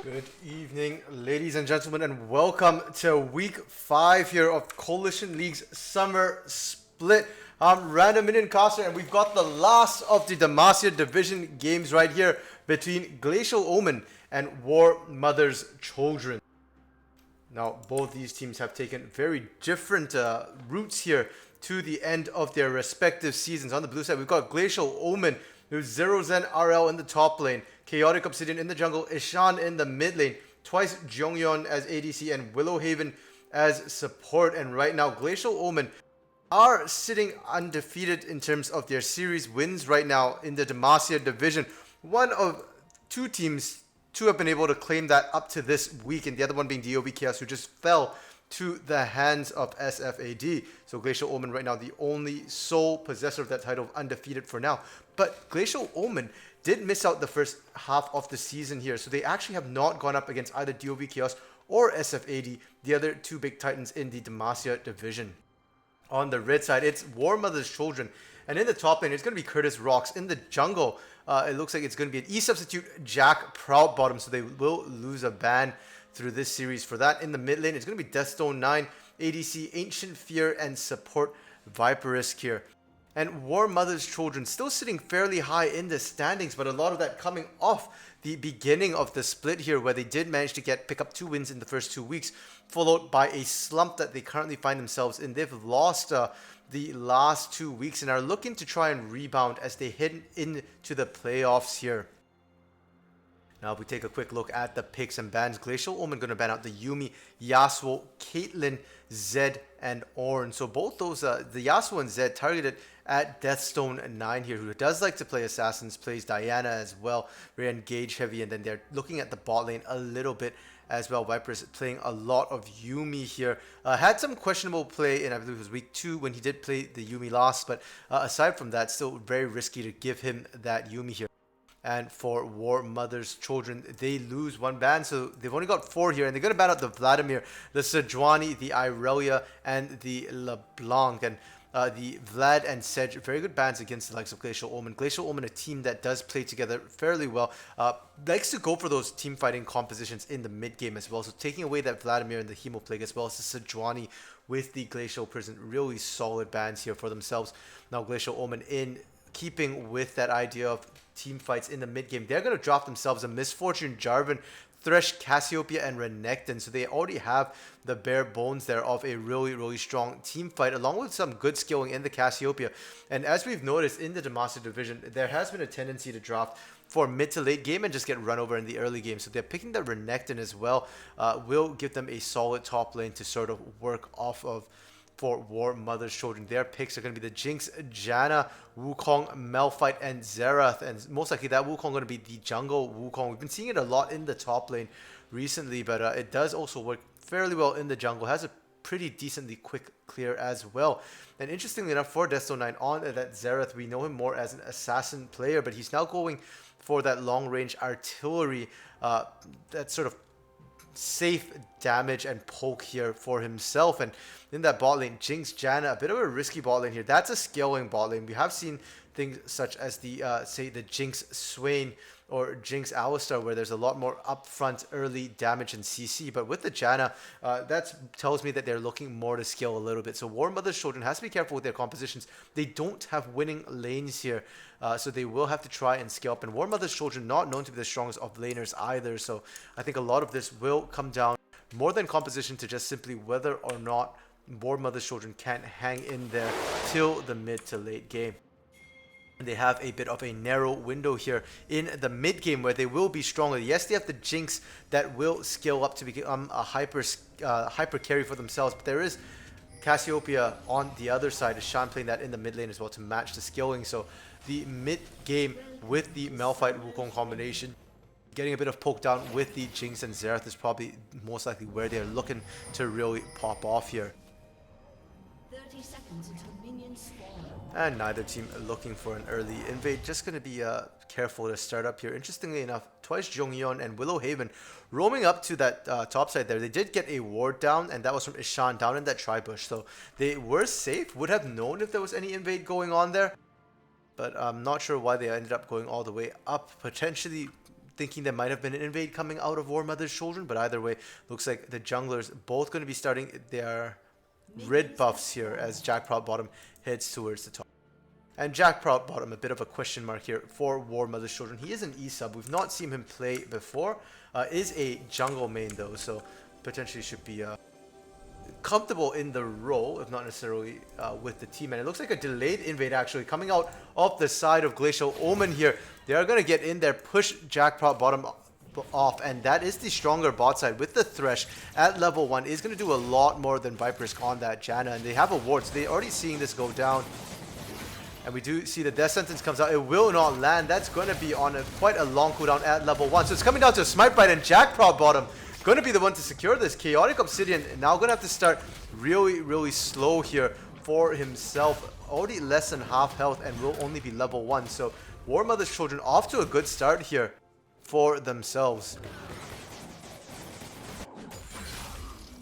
Good evening, ladies and gentlemen, and welcome to week 5 here of Coalition League's summer split. I'm Random Minion Caster, and we've got the last of the Demacia division games right here between Glacial Omen and Warmother's Children. Now, both these teams have taken very different routes here to the end of their respective seasons. On the blue side, we've got Glacial Omen, who's Zero Zen RL in the top lane, Chaotic Obsidian in the jungle, Ishan in the mid lane, twice Jongyeon as ADC, and Willowhaven as support. And right now, Glacial Omen are sitting undefeated in terms of their series wins right now in the Demacia division. One of two teams to have been able to claim that up to this week, and the other one being DOB Chaos, who just fell to the hands of SFAD. So Glacial Omen right now the only sole possessor of that title, undefeated for now. But Glacial Omen did miss out the first half of the season here, so they actually have not gone up against either DOB Chaos or SFAD, the other two big titans in the Demacia division. On the red side, it's Warmother's Children, and in the top lane, it's going to be Curtis Rocks. In the jungle, it looks like it's going to be an E-substitute Jack Proudbottom, so they will lose a ban through this series for that. In the mid lane, it's going to be Deathstone 9, ADC, Ancient Fear, and support Viperisk here. And Warmother's Children still sitting fairly high in the standings, but a lot of that coming off the beginning of the split here, where they did manage to pick up 2 wins in the first 2 weeks, followed by a slump that they currently find themselves in. They've lost the last 2 weeks and are looking to try and rebound as they head into the playoffs here. Now, if we take a quick look at the picks and bans, Glacial Omen going to ban out the Yuumi, Yasuo, Caitlyn, Zed, and Ornn. So both those, the Yasuo and Zed targeted at Deathstone 9 here, who does like to play Assassins, plays Diana as well, very engage heavy, and then they're looking at the bot lane a little bit as well. Viper's playing a lot of Yuumi here. Had some questionable play in, I believe it was week 2 when he did play the Yuumi last, but aside from that, still very risky to give him that Yuumi here. And for Warmother's Children, they lose 1 ban, so they've only got 4 here, and they're going to ban out the Vladimir, the Sejuani, the Irelia, and the LeBlanc. And the Vlad and Sedge, very good bans against the likes of Glacial Omen. Glacial Omen, a team that does play together fairly well, likes to go for those team fighting compositions in the mid game as well. So taking away that Vladimir and the Hemoplague, as well as the Sejuani with the Glacial Prison, really solid bans here for themselves. Now Glacial Omen, in keeping with that idea of team fights in the mid game, they're going to drop themselves a Misfortune Jarvan, Thresh, Cassiopeia, and Renekton. So they already have the bare bones there of a really strong team fight, along with some good skilling in the Cassiopeia. And as we've noticed in the Demacia division, there has been a tendency to draft for mid to late game and just get run over in the early game. So they're picking the Renekton as well. Will give them a solid top lane to sort of work off of. For Warmother's Children, their picks are going to be the Jinx, Janna, Wukong, Malphite, and Xerath, and most likely that Wukong going to be the jungle Wukong. We've been seeing it a lot in the top lane recently, but it does also work fairly well in the jungle. Has a pretty decently quick clear as well. And interestingly enough, for Deathstone 9 on that Xerath, we know him more as an assassin player, but he's now going for that long range artillery, that sort of safe damage and poke here for himself. And in that bot lane, Jinx, Janna, a bit of a risky bot lane here. That's a scaling bot lane. We have seen things such as the say the Jinx Swain or Jinx Alistar, where there's a lot more upfront early damage and CC. But with the Janna, that tells me that they're looking more to scale a little bit. So Warmother's Children has to be careful with their compositions. They don't have winning lanes here, so they will have to try and scale up. And Warmother's Children not known to be the strongest of laners either. So I think a lot of this will come down more than composition to just simply whether or not Warmother's Children can hang in there till the mid to late game. And they have a bit of a narrow window here in the mid game where they will be stronger. Yes, they have the Jinx that will scale up to become a hyper carry for themselves, but there is Cassiopeia on the other side. Ishan playing that in the mid lane as well to match the scaling. So the mid game with the Malphite Wukong combination, getting a bit of poke down with the Jinx and Xerath is probably most likely where they're looking to really pop off here. 30 seconds until minions spawn. And neither team looking for an early invade. Just going to be careful to start up here. Interestingly enough, twice Jongyeon and Willowhaven roaming up to that top side there. They did get a ward down, and that was from Ishan down in that tri-bush. So they were safe, would have known if there was any invade going on there. But I'm not sure why they ended up going all the way up. Potentially thinking there might have been an invade coming out of Warmother's children, but either way, looks like the junglers both going to be starting their red buffs here as Jackpot bottom heads towards the top. And Jackpot bottom, a bit of a question mark here for Warmother's children. He is an E-sub. We've not seen him play before. Is a jungle main though, so potentially should be comfortable in the role, if not necessarily with the team. And it looks like a delayed invade actually coming out of the side of Glacial Omen here. They are going to get in there, push Jackpot bottom off, and that is the stronger bot side with the Thresh at level 1 is going to do a lot more than Viper's on that Janna, and they have a ward, so they're already seeing this go down. And we do see the death sentence comes out. It will not land. That's going to be on quite a long cooldown at level 1. So it's coming down to a smite bite, and Jackpot bottom going to be the one to secure this. Chaotic Obsidian now going to have to start really slow here for himself. Already less than half health and will only be level 1. So Warmother's children off to a good start here for themselves.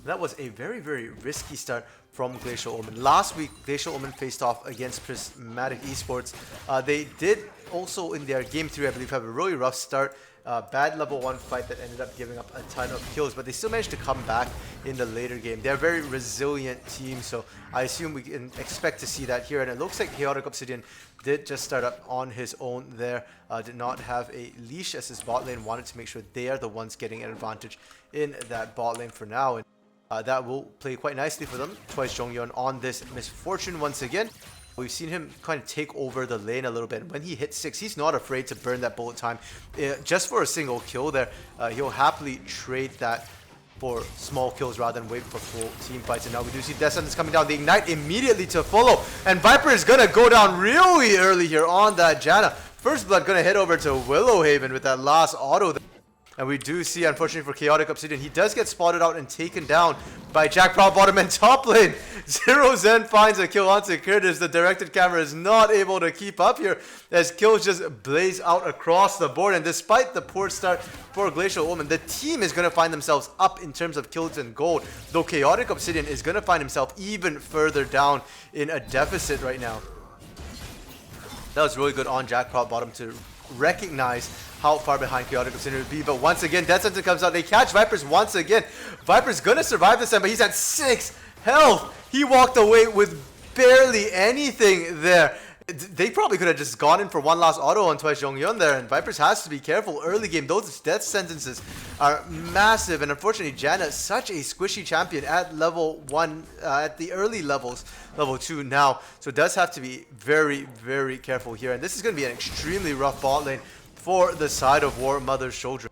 That was a very risky start from Glacial Omen. Last week, Glacial Omen faced off against Prismatic Esports. They did also in their game 3, I believe, have a really rough start. Bad level 1 fight that ended up giving up a ton of kills, but they still managed to come back in the later game. They're a very resilient team, so I assume we can expect to see that here. And it looks like Chaotic Obsidian did just start up on his own there. Did not have a leash as his bot lane wanted to make sure they are the ones getting an advantage in that bot lane for now. And that will play quite nicely for them. Twice Zhongyun on this misfortune once again. We've seen him kind of take over the lane a little bit. When he hits 6, he's not afraid to burn that bullet time just for a single kill there. He'll happily trade that for small kills rather than wait for full team fights. And now we do see Death Sentence coming down. The Ignite immediately to follow. And Viper is going to go down really early here on that Janna. First Blood going to head over to Willowhaven with that last auto. And we do see, unfortunately for Chaotic Obsidian, he does get spotted out and taken down by Jackpot bottom and top lane. Zero Zen finds a kill onto Curtis. The directed camera is not able to keep up here as kills just blaze out across the board. And despite the poor start for Glacial Omen, the team is going to find themselves up in terms of kills and gold, though Chaotic Obsidian is going to find himself even further down in a deficit right now. That was really good on Jackpot bottom to recognize how far behind Chaotic Obsidian would be. But once again, Death Sentence comes out. They catch Vipers once again. Viper's going to survive this time, but he's at 6 health. He walked away with barely anything there. They probably could have just gone in for one last auto on Twice Zhongyun there, and Vipers has to be careful early game. Those death sentences are massive, and unfortunately Janna, such a squishy champion at level 1, at the early levels, level 2 now, so does have to be very careful here. And this is going to be an extremely rough bot lane for the side of Warmother's children.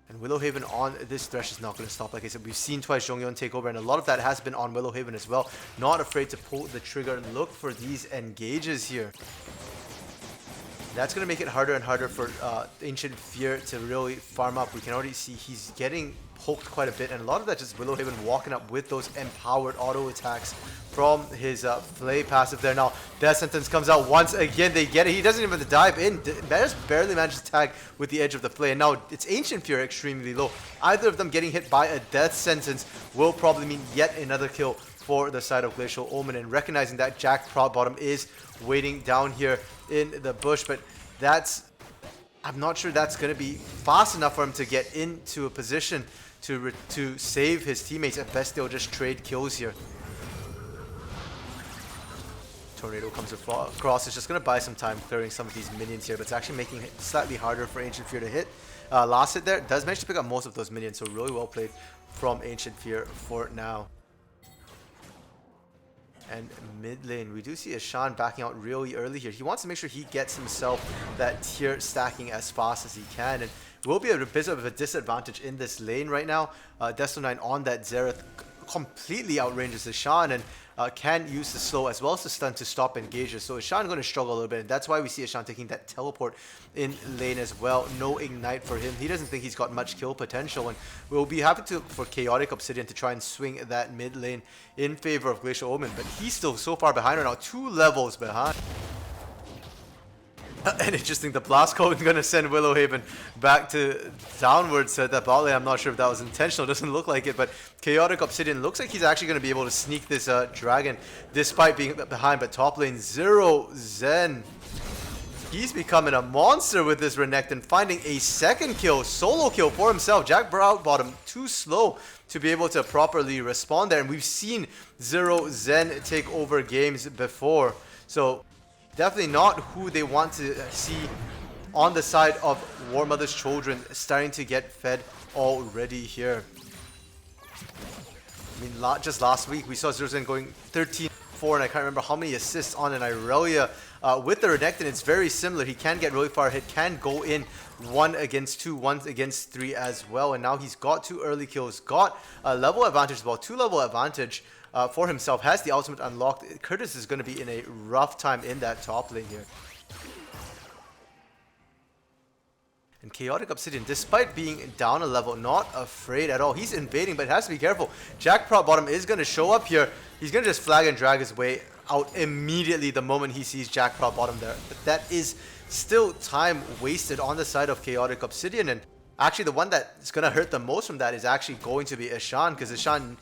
And Willowhaven on this Thresh is not going to stop. Like I said, we've seen Twice Zhongyun take over, and a lot of that has been on Willowhaven as well. Not afraid to pull the trigger and look for these engages here. That's going to make it harder and harder for Ancient Fear to really farm up. We can already see he's getting poked quite a bit, and a lot of that just Willowhaven walking up with those empowered auto attacks from his Flay passive there. Now Death Sentence comes out once again. They get it. He doesn't even have to dive in. Just barely manages to tag with the edge of the Flay. And now it's Ancient Fear extremely low. Either of them getting hit by a Death Sentence will probably mean yet another kill for the side of Glacial Omen. And recognizing that Jackpot bottom is waiting down here in the bush, but I'm not sure that's going to be fast enough for him to get into a position to save his teammates. At best, they'll just trade kills here. Tornado comes across. It's just going to buy some time clearing some of these minions here, but it's actually making it slightly harder for Ancient Fear to hit. Last hit there does manage to pick up most of those minions, so really well played from Ancient Fear for now. And mid lane, we do see Ashan backing out really early here. He wants to make sure he gets himself that tier stacking as fast as he can, and will be a bit of a disadvantage in this lane right now. Desto9 on that Xerath completely outranges Ashan, and can use the slow as well as the stun to stop engages. So Ashan going to struggle a little bit, and that's why we see Ashan taking that teleport in lane as well. No ignite for him. He doesn't think he's got much kill potential, and we'll be happy for Chaotic Obsidian to try and swing that mid lane in favor of Glacial Omen, but he's still so far behind right now, 2 levels behind. And interesting, the blast code is going to send Willowhaven back to downwards at that bot lane. I'm not sure if that was intentional. It doesn't look like it, but Chaotic Obsidian looks like he's actually going to be able to sneak this dragon despite being behind. But top lane, Zero Zen He's becoming a monster with this Renekton, finding a second kill, solo kill for himself. Jack Bottom too slow to be able to properly respond there. And we've seen Zero Zen take over games before. So definitely not who they want to see on the side of Warmother's children, starting to get fed already here. I mean, just last week we saw Zero Zen going 13-4, and I can't remember how many assists on an Irelia. With the Renekton, it's very similar. He can get really far ahead, can go in 1 against 2, 1 against 3 as well. And now he's got 2 early kills, got a level advantage as well, 2 level advantage for himself, has the ultimate unlocked. Curtis is going to be in a rough time in that top lane here. And Chaotic Obsidian, despite being down a level, not afraid at all. He's invading, but has to be careful. Jack Bottom is going to show up here. He's going to just flag and drag his way out immediately the moment he sees Jack Bottom there. But that is still time wasted on the side of Chaotic Obsidian. And actually the one that's going to hurt the most from that is actually going to be Ishan, because Ishan,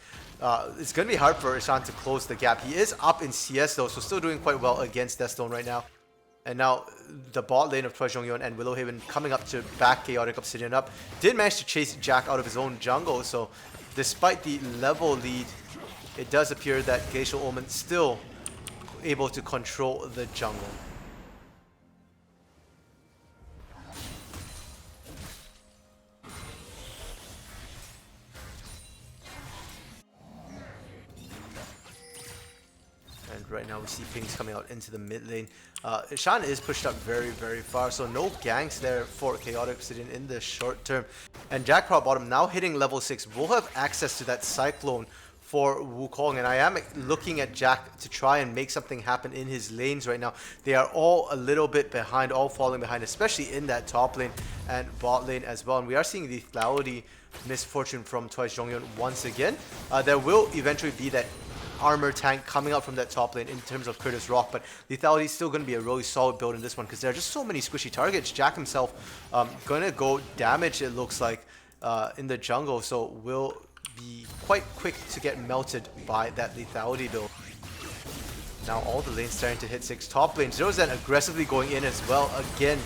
it's going to be hard for Ishan to close the gap. He is up in CS though, so still doing quite well against Deathstone right now. And now the bot lane of Choi Jonghyun and Willowhaven coming up to back Chaotic Obsidian up. Did manage to chase Jack out of his own jungle, so despite the level lead, it does appear that Glacial Omen still able to control the jungle. And right now we see pings coming out into the mid lane. Ishan is pushed up very, very far, so no ganks there for Chaotic Obsidian in the short term. And Jack Bottom now hitting level 6 will have access to that Cyclone for Wukong, and I am looking at Jack to try and make something happen in his lanes right now. They are all a little bit behind, all falling behind, especially in that top lane and bot lane as well. And we are seeing the lethality misfortune from Twice Jonghyun once again. There will eventually be that armor tank coming out from that top lane in terms of Curtis Rock, but lethality is still going to be a really solid build in this one because there are just so many squishy targets. Jack himself going to go damage, it looks like, in the jungle, so will be quite quick to get melted by that lethality build. Now all the lanes starting to hit 6 top lane. Zero Zen aggressively going in as well, again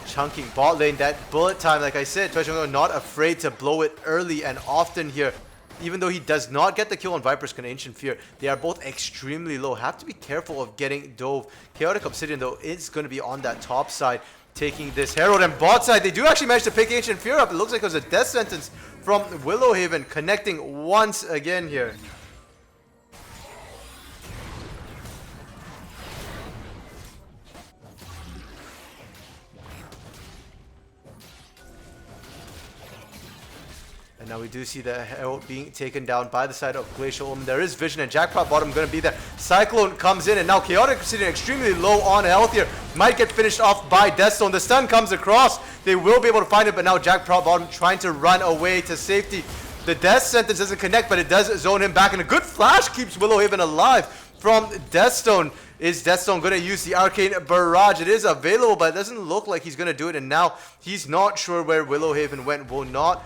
chunking bot lane. That bullet time, like I said, Toshio not afraid to blow it early and often here. Even though he does not get the kill on Viper's Ancient Fear, they are both extremely low. Have to be careful of getting dove. Chaotic Obsidian though is going to be on that top side, taking this Herald, and bot side they do actually manage to pick Ancient Fear up. It looks like it was a death sentence from Willowhaven, connecting once again here. And now we do see the Herald being taken down by the side of Glacial Omen. There is vision, and Jackpot Bottom going to be there. Cyclone comes in, and now Chaotic Obsidian extremely low on health here. Might get finished off by Deathstone. The stun comes across. They will be able to find it, but now Jackpot Bottom trying to run away to safety. The death sentence doesn't connect, but it does zone him back, and a good flash keeps Willowhaven alive from Deathstone. Is Deathstone going to use the Arcane Barrage? It is available, but it doesn't look like he's going to do it, and now he's not sure where Willowhaven went. Will not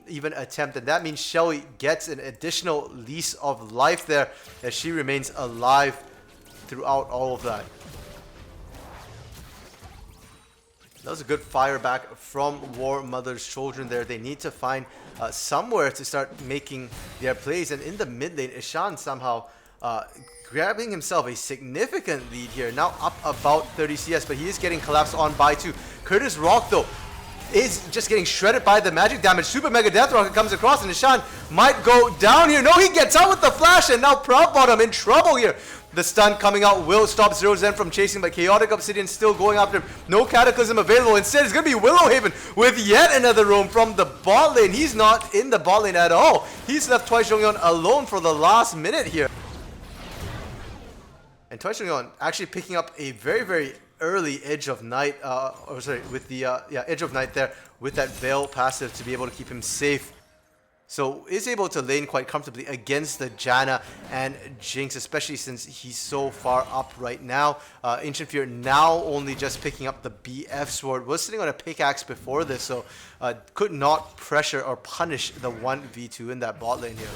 even attempt, and that means Shelly gets an additional lease of life there as she remains alive throughout all of that. That was a good fire back from Warmother's children there. They need to find somewhere to start making their plays, and in the mid lane, Ishan somehow grabbing himself a significant lead here, now up about 30 CS, but he is getting collapsed on by 2. Curtis Rock though is just getting shredded by the magic damage. Super Mega Death Rocket comes across, and Ishan might go down here. No, he gets out with the flash, and now Proud Bottom in trouble here. The stun coming out will stop Zero Zen from chasing, but Chaotic Obsidian still going after him. No Cataclysm available. Instead, it's going to be Willowhaven with yet another roam from the bot lane. He's not in the bot lane at all. He's left Twice Jonghyun alone for the last minute here. And Twice Jonghyun actually picking up a very, very early Edge of Night, with the Edge of Night there with that Veil passive to be able to keep him safe. So is able to lane quite comfortably against the Janna and Jinx, especially since he's so far up right now. Ancient Fear now only just picking up the BF sword. Was sitting on a pickaxe before this, so could not pressure or punish the 1v2 in that bot lane here.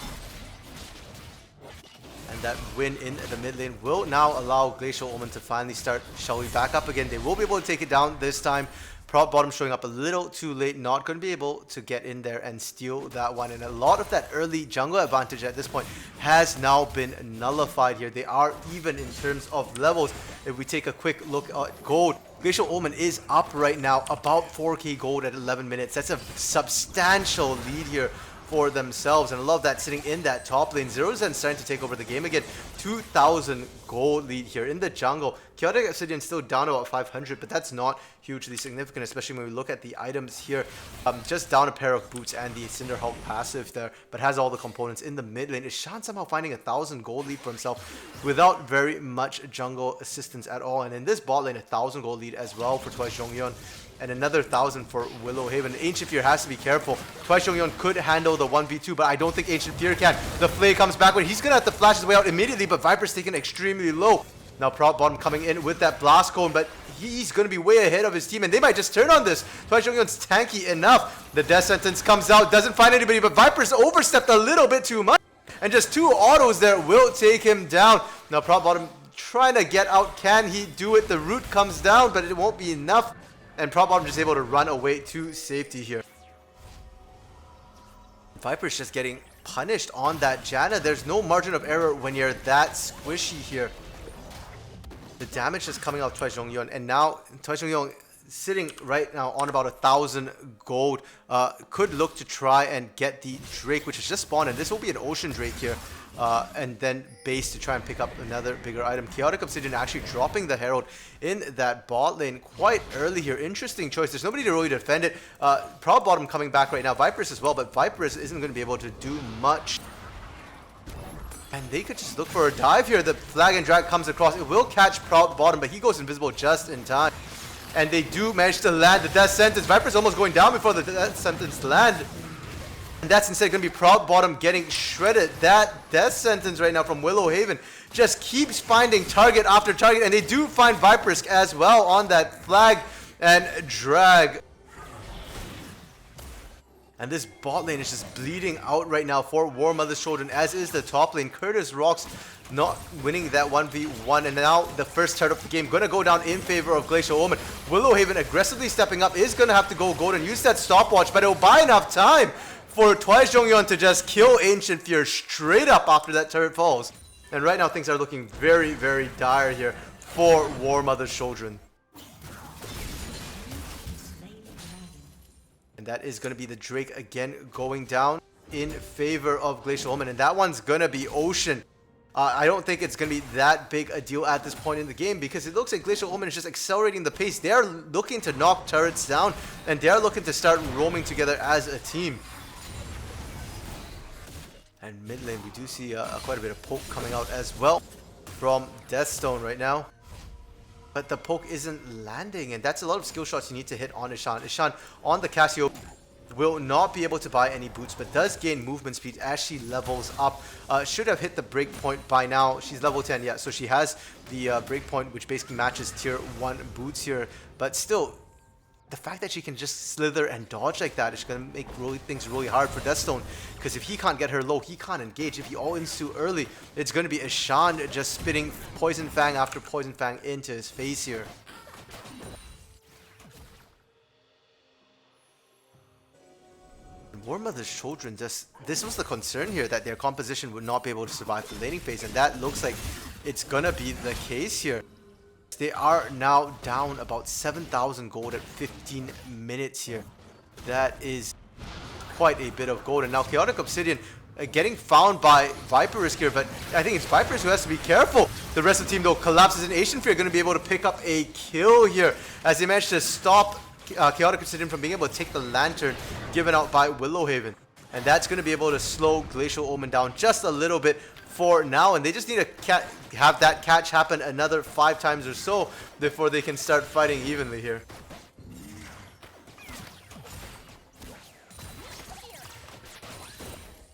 And that win in the mid lane will now allow Glacial Omen to finally start shelling back up again. They will be able to take it down this time. Prop bottom showing up a little too late, not going to be able to get in there and steal that one. And a lot of that early jungle advantage at this point has now been nullified here. They are even in terms of levels. If we take a quick look at gold, Glacial Omen is up right now, about 4k gold at 11 minutes. That's a substantial lead here for themselves, and I love that sitting in that top lane. Zerozen starting to take over the game again. 2,000 gold lead here in the jungle. Chaotic Obsidian still down about 500, but that's not hugely significant, especially when we look at the items here. Just down a pair of boots and the Cinderhulk passive there, but has all the components in the mid lane. Is Shan somehow finding 1,000 gold lead for himself without very much jungle assistance at all? And in this bot lane, 1,000 gold lead as well for Twice Zhongyeon. And another 1,000 for Willow Haven. Ancient Fear has to be careful. Twice Zhongyeon could handle the 1v2, but I don't think Ancient Fear can. The Flay comes back, but he's going to have to flash his way out immediately, but Viper's taken extremely low. Now Prop Bottom coming in with that Blast Cone, but he's going to be way ahead of his team, and they might just turn on this. Twice Zhongyeon's tanky enough. The Death Sentence comes out, doesn't find anybody, but Viper's overstepped a little bit too much. And just 2 autos there will take him down. Now Prop Bottom trying to get out. Can he do it? The root comes down, but it won't be enough. And Prop Bottom just able to run away to safety here. Viper's just getting punished on that Janna. There's no margin of error when you're that squishy here. The damage is coming out of Twice Zhongyeon, and now Twice Zhongyeon sitting right now on about 1,000 gold. Could look to try and get the Drake, which has just spawned, and this will be an Ocean Drake here. And then base to try and pick up another bigger item. Chaotic Obsidian actually dropping the Herald in that bot lane quite early here. Interesting choice. There's nobody to really defend it. Proud Bottom coming back right now. Viper's as well, but Viper's isn't going to be able to do much. And they could just look for a dive here. The Flag and Drag comes across. It will catch Proud Bottom, but he goes invisible just in time. And they do manage to land the Death Sentence. Viper's almost going down before the Death Sentence land. And that's instead going to be Proud Bottom getting shredded. That Death Sentence right now from Willow Haven just keeps finding target after target. And they do find Viperisk as well on that Flag and Drag. And this bot lane is just bleeding out right now for Warmother's children, as is the top lane. Curtis Rocks not winning that 1v1, and now the first start of the game going to go down in favor of Glacial Omen. Willow Haven aggressively stepping up, is going to have to go gold and use that stopwatch, but it'll buy enough time for Twice Zhongyeon to just kill Ancient Fear straight up after that turret falls. And right now things are looking very, very dire here for Warmother's children. And that is going to be the Drake again going down in favor of Glacial Omen. And that one's going to be Ocean. I don't think it's going to be that big a deal at this point in the game, because it looks like Glacial Omen is just accelerating the pace. They are looking to knock turrets down, and they are looking to start roaming together as a team. And mid lane, we do see quite a bit of poke coming out as well from Deathstone right now. But the poke isn't landing, and that's a lot of skill shots you need to hit on Ishan. Ishan on the Casio will not be able to buy any boots, but does gain movement speed as she levels up. Should have hit the breakpoint by now. She's level 10, yeah, so she has the breakpoint, which basically matches tier 1 boots here. But still, the fact that she can just slither and dodge like that is going to make things really hard for Deathstone. Because if he can't get her low, he can't engage. If he all-ins too early, it's going to be Ishan just spitting Poison Fang after Poison Fang into his face here. Warmother's children just... This was the concern here, that their composition would not be able to survive the laning phase. And that looks like it's going to be the case here. They are now down about 7,000 gold at 15 minutes here. That is quite a bit of gold. And now Chaotic Obsidian getting found by Viperisk here, but I think it's Viperisk who has to be careful. The rest of the team though collapses, and Asian Fear going to be able to pick up a kill here as they manage to stop Chaotic Obsidian from being able to take the lantern given out by Willow Haven. And that's going to be able to slow Glacial Omen down just a little bit for now, and they just need to have that catch happen another 5 times or so before they can start fighting evenly here.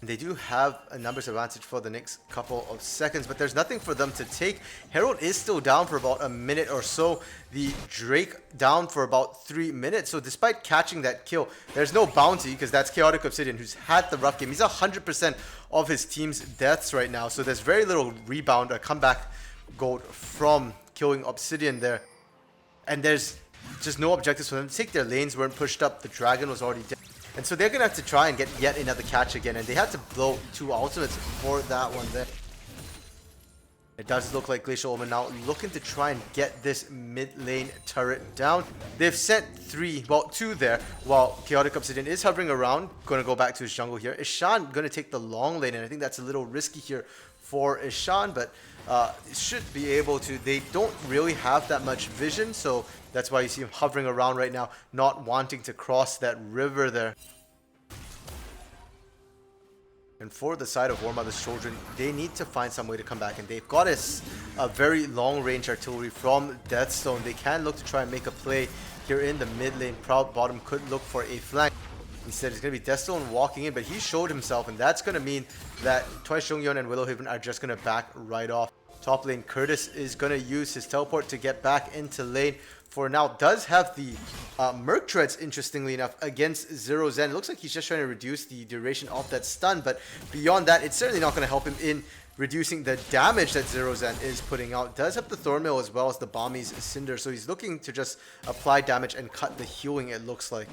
They do have a numbers advantage for the next couple of seconds, but there's nothing for them to take. Herald is still down for about a minute or so. The Drake down for about 3 minutes. So despite catching that kill, there's no bounty because that's Chaotic Obsidian who's had the rough game. He's 100% of his team's deaths right now. So there's very little rebound or comeback gold from killing Obsidian there. And there's just no objectives for them to take. Their lanes weren't pushed up. The dragon was already dead. And so they're going to have to try and get yet another catch again. And they had to blow 2 ultimates for that one there. It does look like Glacial Omen now looking to try and get this mid lane turret down. They've sent 2 there, while Chaotic Obsidian is hovering around. Going to go back to his jungle here. Ishan going to take the long lane, and I think that's a little risky here for Ishan, but should be able to. They don't really have that much vision, so that's why you see him hovering around right now, not wanting to cross that river there. And for the side of Warmother's children, they need to find some way to come back. And they've got a very long-range artillery from Deathstone. They can look to try and make a play here in the mid lane. Proud Bottom could look for a flank. Instead, it's going to be Deathstone walking in, but he showed himself. And that's going to mean that Twice Jonghyun and Willowhaven are just going to back right off. Top lane, Curtis is going to use his teleport to get back into lane. For now, does have the Merc Treads, interestingly enough, against Zero Zen. It looks like he's just trying to reduce the duration of that stun, but beyond that, it's certainly not going to help him in reducing the damage that Zero Zen is putting out. Does have the Thornmail as well as the Bami's Cinder, so he's looking to just apply damage and cut the healing, it looks like.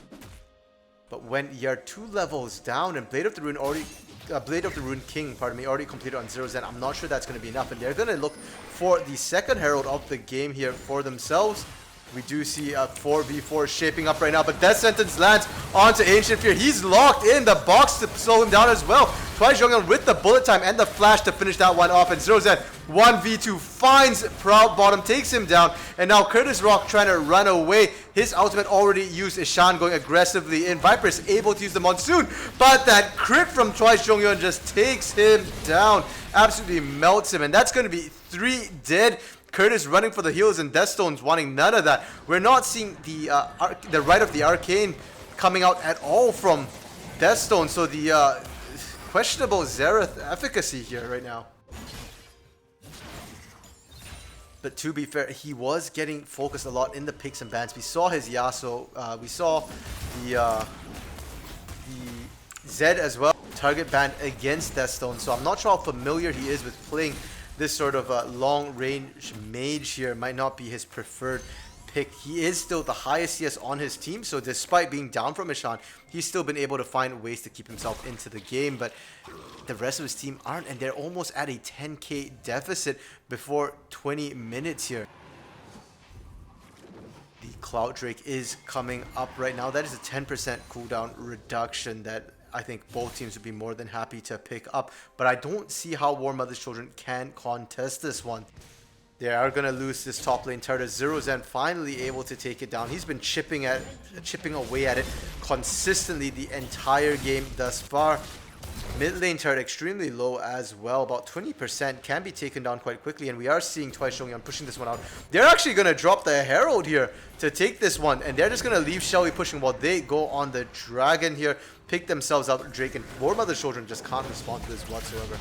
But when you're 2 levels down and Blade of the Rune King, already completed on Zero Zen, I'm not sure that's going to be enough, and they're going to look for the second Herald of the game here for themselves. We do see a 4v4 shaping up right now, but Death Sentence lands onto Ancient Fear. He's locked in the box to slow him down as well. Twice Jonghyun with the bullet time and the flash to finish that one off, and Zero Zen 1v2 finds Proud Bottom, takes him down, and now Curtis Rock trying to run away. His ultimate already used. Ishan going aggressively in. Viper is able to use the Monsoon, but that crit from Twice Jonghyun just takes him down, absolutely melts him, and that's going to be 3 dead. Curtis running for the heals and Deathstone's wanting none of that. We're not seeing the Rite of the Arcane coming out at all from Deathstone, so the questionable Xerath efficacy here right now. But to be fair, he was getting focused a lot in the picks and bans. We saw his Yasuo, we saw the Zed as well, target ban against Deathstone, so I'm not sure how familiar he is with playing this sort of long-range mage here. Might not be his preferred pick. He is still the highest CS on his team, so despite being down from Ishan, he's still been able to find ways to keep himself into the game, but the rest of his team aren't, and they're almost at a 10k deficit before 20 minutes here. The Cloud Drake is coming up right now. That is a 10% cooldown reduction that I think both teams would be more than happy to pick up, but I don't see how Warmother's children can contest this one. They are going to lose this top lane turret. Zero Zen finally able to take it down. He's been chipping away at it consistently the entire game thus far. Mid lane turret extremely low as well, about 20%, can be taken down quite quickly, and we are seeing Twice Jonghyun pushing this one out. They're actually going to drop the Herald here to take this one, and they're just going to leave Shelly pushing while they go on the Dragon here, pick themselves up Drake, and Warmother's children just can't respond to this whatsoever.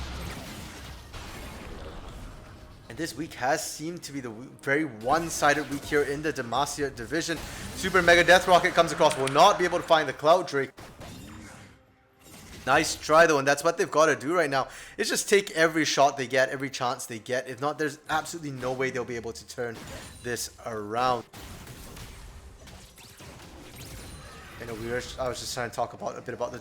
And this week has seemed to be the very one-sided week here in the Demacia division. Super Mega Death Rocket comes across, will not be able to find the Cloud Drake. Nice try though, and that's what they've got to do right now, is just take every shot they get, every chance they get. If not, there's absolutely no way they'll be able to turn this around. You know, I was just trying to talk about a bit about the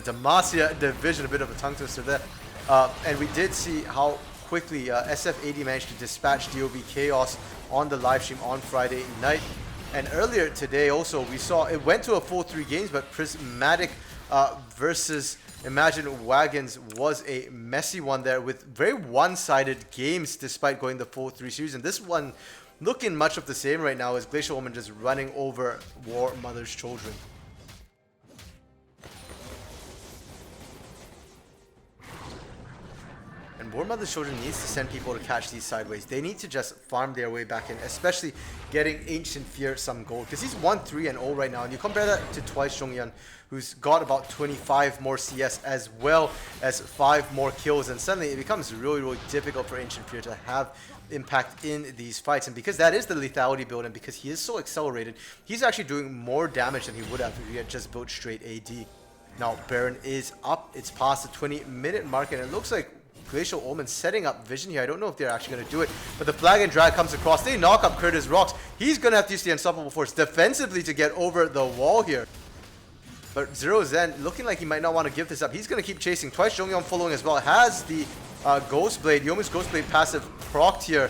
Demacia division, a bit of a tongue twister there. And we did see how quickly SF80 managed to dispatch DOB Chaos on the live stream on Friday night. And earlier today also, we saw it went to a full 3 games, but Prismatic versus Imagine Wagons was a messy one there with very one-sided games despite going the full 3 series. And this one looking much of the same right now as Glacial Omen just running over Warmother's children. And Warmother's Children needs to send people to catch these sideways. They need to just farm their way back in, especially getting Ancient Fear some gold. Because he's 1-3-0 right now. And you compare that to Twice Zhongyan, who's got about 25 more CS as well as 5 more kills. And suddenly it becomes really, really difficult for Ancient Fear to have impact in these fights. And because that is the lethality build, and because he is so accelerated, he's actually doing more damage than he would have if he had just built straight AD. Now Baron is up. It's past the 20-minute mark, and it looks like Glacial Omen setting up vision here. I don't know if they're actually going to do it, but the flag and drag comes across. They knock up Curtis Rocks. He's going to have to use the Unstoppable Force defensively to get over the wall here. But Zero Zen looking like he might not want to give this up. He's going to keep chasing. Twice Zhongyan following as well. Has the Ghost Blade, Yomu's Ghost Blade passive procced here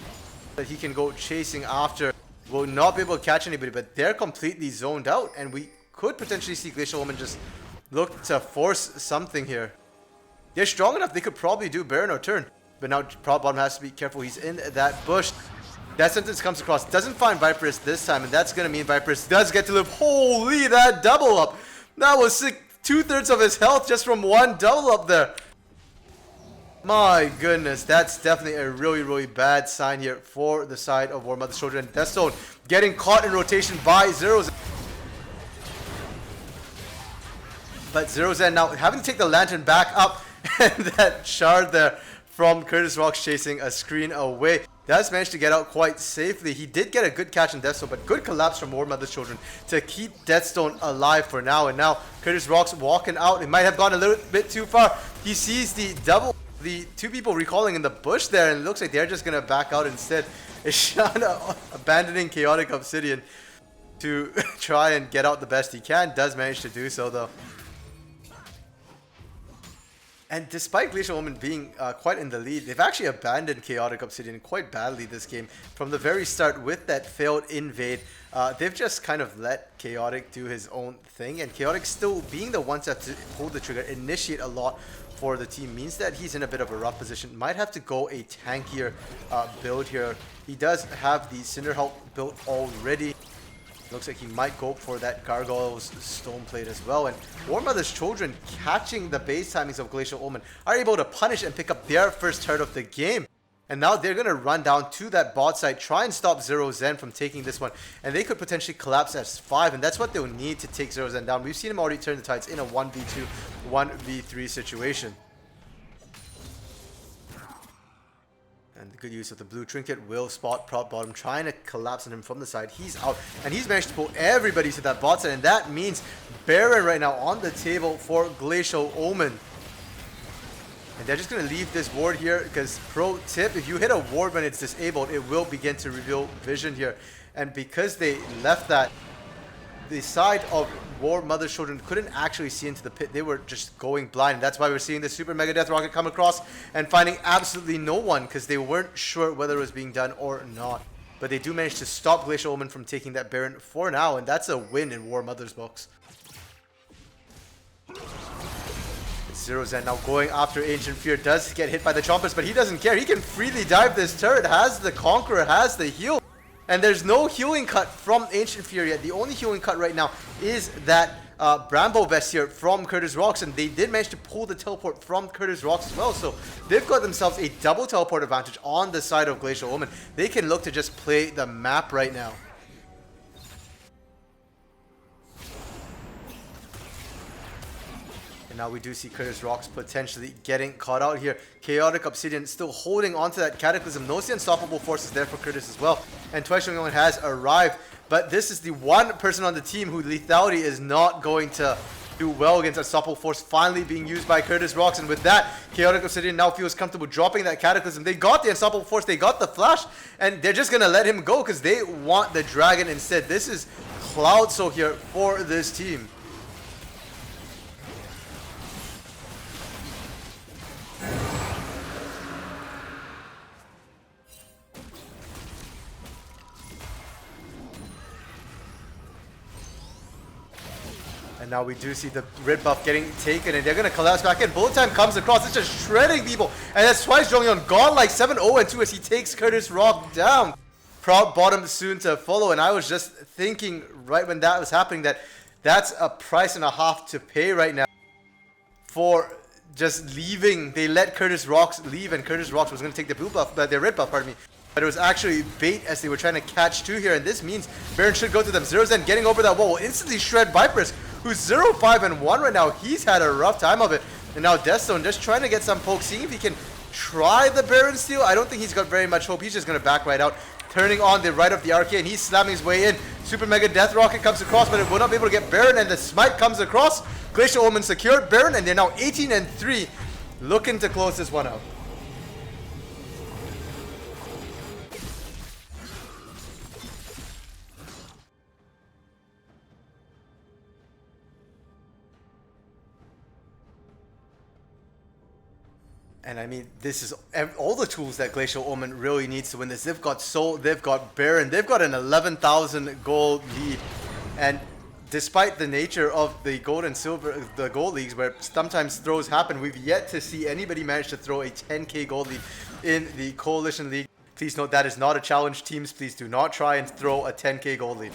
that he can go chasing after. Will not be able to catch anybody, but they're completely zoned out, and we could potentially see Glacial Omen just look to force something here. They're strong enough, they could probably do Baron or turn. But now Prop Bottom has to be careful. He's in that bush. That sentence comes across. Doesn't find Viperous this time, and that's going to mean Viperous does get to live. Holy, that double up. That was sick. 2/3 of his health just from one double up there. My goodness, that's definitely a really, really bad sign here for the side of Warmother's Children. Death Zone getting caught in rotation by Zero's. But Zero Zen now having to take the lantern back up, and that shard there from Curtis Rocks chasing a screen away. Does manage to get out quite safely. He did get a good catch in Deathstone, but good collapse from Warmother's Children to keep Deathstone alive for now. And now Curtis Rocks walking out. It might have gone a little bit too far. He sees the two people recalling in the bush there, and it looks like they're just going to back out instead. Ishana abandoning Chaotic Obsidian to try and get out the best he can. Does manage to do so though. And despite Glacial Omen being quite in the lead, they've actually abandoned Chaotic Obsidian quite badly this game. From the very start with that failed invade, they've just kind of let Chaotic do his own thing. And Chaotic still being the one to have to pull the trigger, initiate a lot for the team, means that he's in a bit of a rough position. Might have to go a tankier build here. He does have the Cinder Hulk built already. Looks like he might go for that Gargoyle's Stone Plate as well. And Warmother's Children, catching the base timings of Glacial Omen, are able to punish and pick up their first turret of the game. And now they're going to run down to that bot side, try and stop Zero Zen from taking this one. And they could potentially collapse as 5, and that's what they'll need to take Zero Zen down. We've seen him already turn the tides in a 1v2, 1v3 situation. And the good use of the blue trinket will spot Prop Bottom, trying to collapse on him from the side. He's out, and he's managed to pull everybody to that bot side, and that means Baron right now on the table for Glacial Omen. And they're just going to leave this ward here, because pro tip, if you hit a ward when it's disabled, it will begin to reveal vision here. And because they left that, the side of Warmother's Children couldn't actually see into the pit. They were just going blind. That's why we're seeing the Super Mega Death Rocket come across and finding absolutely no one, because they weren't sure whether it was being done or not. But they do manage to stop Glacial Omen from taking that Baron for now, and that's a win in Warmother's books. Zero Zen now going after Ancient Fear, does get hit by the Chompers, but he doesn't care. He can freely dive this turret, has the Conqueror, has the heal. And there's no healing cut from Ancient Fear yet. The only healing cut right now is that Bramble Vest here from Curtis Rocks, and they did manage to pull the teleport from Curtis Rocks as well. So they've got themselves a double teleport advantage on the side of Glacial Omen. They can look to just play the map right now. And now we do see Curtis Rocks potentially getting caught out here. Chaotic Obsidian still holding onto that Cataclysm. Knows the Unstoppable Force is there for Curtis as well. And Twice Zhongyan has arrived. But this is the one person on the team who lethality is not going to do well against Unstoppable Force finally being used by Curtis Rocks. And with that, Chaotic Obsidian now feels comfortable dropping that Cataclysm. They got the Unstoppable Force, they got the Flash, and they're just going to let him go because they want the Dragon instead. This is Cloud Soul here for this team. And now we do see the red buff getting taken, and they're going to collapse back in. Bullet time comes across. It's just shredding people. And that's Twice Zhongyan gone like 7-0-2 as he takes Curtis Rock down. Proud Bottom soon to follow. And I was just thinking right when that was happening that that's a price and a half to pay right now for just leaving. They let Curtis Rocks leave, and Curtis Rocks was going to take the blue buff, their red buff, pardon me. But it was actually bait as they were trying to catch two here, and this means Baron should go to them. Zero Zen getting over that wall will instantly shred Vipers, who's 0-5-1 right now. He's had a rough time of it. And now Deathstone just trying to get some poke, seeing if he can try the Baron steal. I don't think he's got very much hope. He's just going to back right out. Turning on the right of the arcade, and he's slamming his way in. Super Mega Death Rocket comes across, but it will not be able to get Baron, and the Smite comes across. Glacial Omen secured Baron, and they're now 18-3, looking to close this one out. And I mean, this is all the tools that Glacial Omen really needs to win this. They've got Soul, they've got Baron, they've got an 11,000 gold lead. And despite the nature of the gold and silver, the gold leagues where sometimes throws happen, we've yet to see anybody manage to throw a 10k gold lead in the Coalition League. Please note that is not a challenge. Teams, please do not try and throw a 10k gold lead.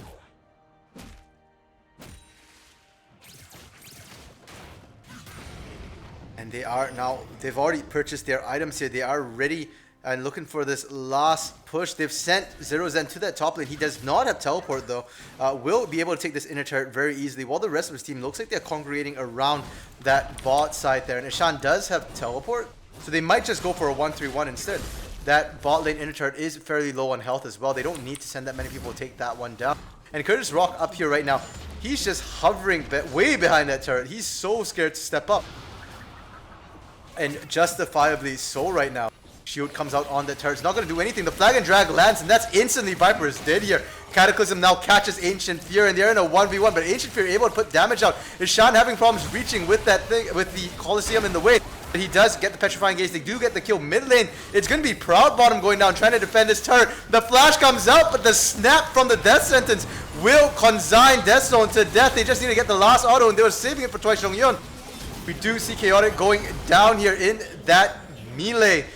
And they are now, they've already purchased their items here. They are ready and looking for this last push. They've sent Zero Zen to that top lane. He does not have teleport though. Will be able to take this inner turret very easily, while the rest of his team looks like they're congregating around that bot side there. And Ishan does have teleport, so they might just go for a 1-3-1 instead. That bot lane inner turret is fairly low on health as well. They don't need to send that many people to take that one down. And Curtis Rock up here right now, he's just hovering way behind that turret. He's so scared to step up. And justifiably so right now. Shield comes out on the turret. It's not going to do anything. The flag and drag lands, and that's instantly Viper is dead here. Cataclysm now catches Ancient Fear, and they're in a 1v1, but Ancient Fear able to put damage out. Ishan having problems reaching with that thing, with the Colosseum in the way. But he does get the Petrifying Gaze. They do get the kill mid lane. It's going to be Proud Bottom going down, trying to defend this turret. The flash comes out, but the snap from the death sentence will consign Deathstone to death. They just need to get the last auto, and they were saving it for Twice Zhongyun. We do see Chaotic going down here in that melee.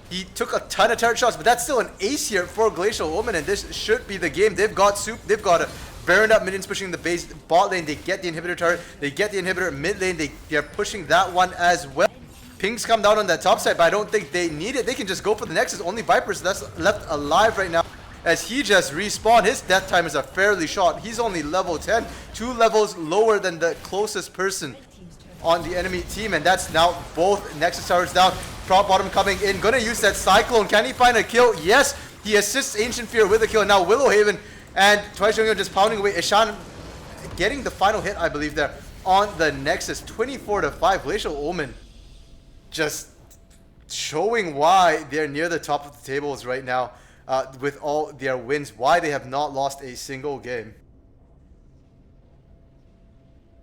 He took a ton of turret shots, but that's still an ace here for Glacial Omen, and this should be the game. They've got Soup, they've got a Baron up, minions pushing the base bot lane. They get the inhibitor turret, they get the inhibitor mid lane, they're pushing that one as well. Pings come down on that top side, but I don't think they need it. They can just go for the Nexus. Only Vipers that's left alive right now, as he just respawned. His death time is a fairly short. He's only level 10, 2 levels lower than the closest person on the enemy team, and that's now both Nexus towers down. Prop Bottom coming in, gonna use that Cyclone. Can he find a kill? Yes, he assists Ancient Fear with a kill. Now Willowhaven and Twice Zhongyun just pounding away. Ishan getting the final hit, I believe, there on the Nexus. 24-5. Glacial Omen just showing why they're near the top of the tables right now with all their wins, why they have not lost a single game.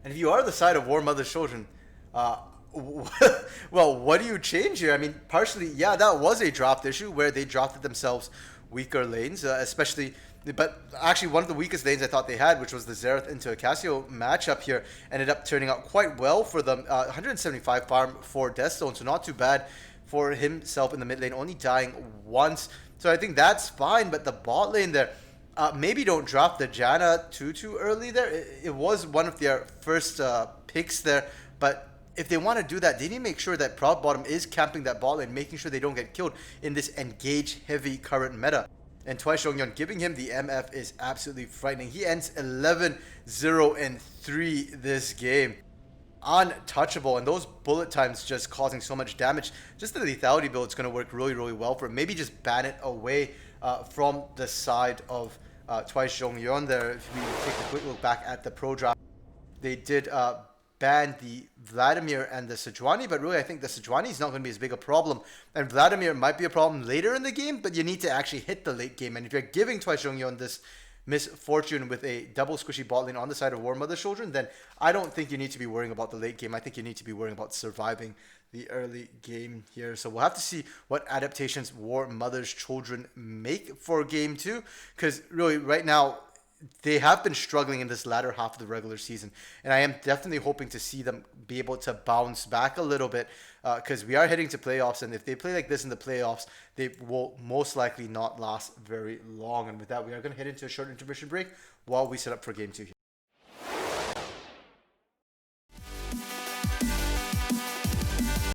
And if you are the side of Warmother's children, well, what do you change here? I mean, partially, yeah, that was a draft issue where they drafted themselves weaker lanes, especially, but actually one of the weakest lanes I thought they had, which was the Xerath into a Cassio matchup here, ended up turning out quite well for them. 175 farm for Deathstone, so not too bad for himself in the mid lane, only dying once. So I think that's fine, but the bot lane there, maybe don't draft the Janna too early there. It was one of their first picks there, but if they want to do that, they need to make sure that Proud Bottom is camping that bot lane, making sure they don't get killed in this engage-heavy current meta. And Twice Zhongyun giving him the MF is absolutely frightening. He ends 11-0-3 this game. Untouchable, and those bullet times just causing so much damage. Just the lethality build is going to work really well for him. Maybe just ban it away from the side of Twice Zhongyun there. If we take a quick look back at the pro draft, they did ban the Vladimir and the Sejuani, but really I think the Sejuani is not going to be as big a problem, and Vladimir might be a problem later in the game, but you need to actually hit the late game. And if you're giving Twice Zhongyun this misfortune with a double squishy bot lane on the side of Warmother's children, then I don't think you need to be worrying about the late game. I think you need to be worrying about surviving the early game here. So we'll have to see what adaptations Warmother's children make for game 2, because really right now they have been struggling in this latter half of the regular season, and I am definitely hoping to see them be able to bounce back a little bit, because we are heading to playoffs, and if they play like this in the playoffs, they will most likely not last very long. And with that, we are going to head into a short intermission break while we set up for game 2 here.